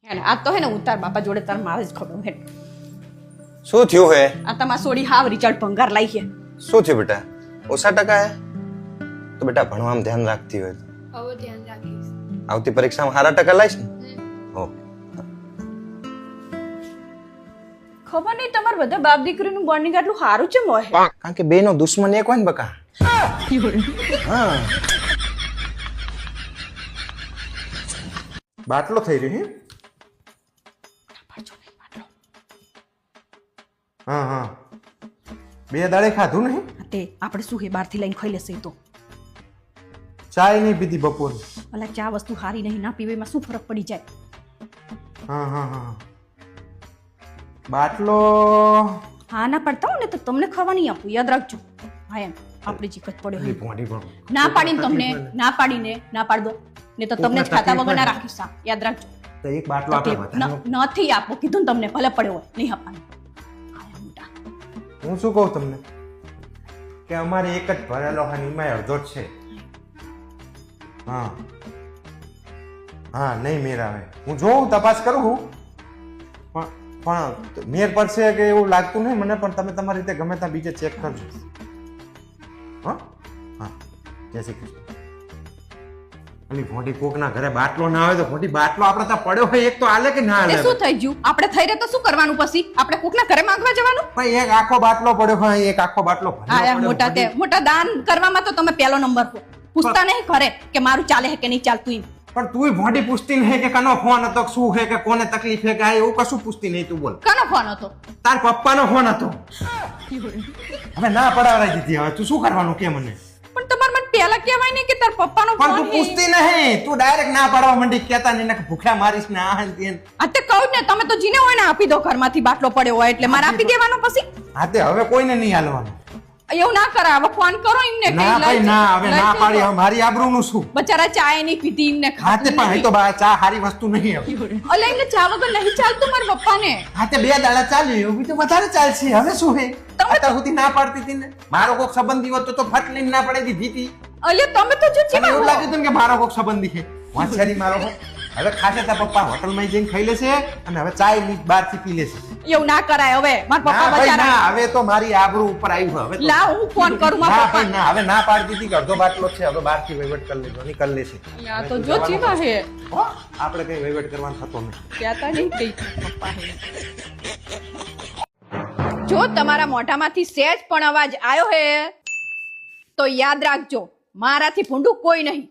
આ તો હે ને ઉતાર બાપા જોડે તાર મારે જ ખબર હે શું થયું હે આ તમાર સોડી હાવ રિઝલ્ટ ભંગાર લાઈ છે શું થયું બેટા ઓછા ટકા હે તો બેટા ભણવામાં ધ્યાન રાખતી હોય હવે ધ્યાન રાખીશ. આવતી પરીક્ષામાં સારા ટકા લાઈશ ને હો ખબર નહીં તમાર બધા બાપ દીકરીનું બોન્ડિંગ આટલું સારું છે મોહે કારણ કે બેનો દુશ્મન એક હોય ને બકા હા બાટલો થઈ રહ્યો હે હા હા બે દાડે ખાધું નહીં તે આપણે શું હે બહારથી લઈને ખાઈ લેશે તો ચાય નહીં પીધી બપોર અલા ચા વસ્તુ સારી નહીં ના પીવે એમાં શું ફરક પડી જાય હા હા હા બાટલો હા ના પડતા હો ને તો તમને ખાવા નહીં આપું યાદ રાખજો હા એમ આપણી જીકત પડે એ ભોંડી પણ ના પાડીને તમને ના પાડીને ના પાડ દો ને તો તમને જ ખાતા વગર ના રાખીશ આ યાદ રાખજો તો એક બાટલો આપણે વધારે નથી આપો કીધું ને તમને ભલે પડ્યો હોય નહીં આપવાનું આયા મોટા હું શું કહું તમને કે અમારે એક જ ભરેલો હાનીમાં અડધો જ છે હા હા નહીં મેર આવે હું જોઉં તપાસ કરું છું પણ મેર પડશે કે એવું લાગતું નહીં મને પણ તમે તમારી રીતે ગમે ત્યાં બીજે ચેક કરજો હા હા જય શ્રી કૃષ્ણ અલી મોટી કોકના ઘરે બાટલો ના આવે તો મોટી બાટલો આપણે ત્યાં પડ્યો હોય એક તો આલે કે ના એ આલે શું થઈ ગયું આપણે થઈ રહે તો શું કરવાનું પછી આપણે કોકના ઘરે માંગવા જવાનું ભાઈ એક આખો બાટલો પડ્યો હોય એક આખો બાટલો ભરેલો આયા પડ્યો મોટા તે મોટા દાન કરવામાં તો તમે પહેલો નંબર હો પૂછતા નહીં ઘરે કે મારું ચાલે હે કે નહીં ચાલતું એમ પણ તું ભોંડી પૂછતી નહીં કે કનો ફોન હતો શું છે કે કોને તકલીફ છે કે આ એવું કશું પૂછતી નહીં તું બોલ કાનો ફોન હતો તાર પપ્પાનો ફોન હતો હવે ના પડાવરાઈ દીધી હવે તું શું કરવાનું કે મને પણ તમારે મને પહેલા કહેવાય નહીં કે તાર પપ્પાનો પણ ફોન તું પૂછતી નહીં તું ડાયરેક્ટ ના પાડવા માંડી કેતા નહીં ને ભૂખ્યા મારીશ ને આ ને તે ને. આ તે કહું ને તમે તો જીને હોય ને આપી દો ઘરમાંથી બાટલો પડ્યો હોય એટલે મારે આપી દેવાનો પછી હા તે હવે કોઈને નહીં હાલવાનું એવું ના કરે હવે ફોન કરો એમને ના ભાઈ ના હવે ના પાડી હવે મારી આબરૂનું શું બચારા ચાય નહીં પીધી એમને હા તે પણ એ તો ચા હારી વસ્તુ નહીં હવે અલે એમને ચા વગર નહીં ચાલતું મારા પપ્પાને હા તે બે દાડા ચાલ્યું એવું બીજું વધારે ચાલશે હવે શું હે અત્યાર સુધી ના પાડતી હતી ને મારો કોક સંબંધી હોત તો ફટ લઈને ના પડી દીધી હતી અલે તમે તો જો તને એવું લાગ્યું હતું કે મારો કોક સંબંધી છે વાંચેરી મારો કોક હવે ખાશે તા પપ્પા હોટલમાં જઈને ખાઈ લેશે અને હવે ચાય ની બહારથી પી લેશે એવું ના કરાય હવે મારા પપ્પા ના ભાઈ બચારા ના હવે તો મારી આબરૂ ઉપર આવ્યું હવે તો. લાવ હું ફોન કરું ના મારા ભાઈ પપ્પા ના હવે ના પાડી દીધી કે અડધો બાટલો છે હવે બહારથી વહીવટ કરી લેજો નીકળ લેશે આ તો જો ચીવા હે હો, આપણે કઈ વહીવટ કરવાનો થતો નહીં કહેતા નહીં કઈ પપ્પા હે જો તમારા મોઢામાંથી સહેજ પણ અવાજ આવ્યો હે તો યાદ રાખજો મારાથી ભૂંડું કોઈ નહીં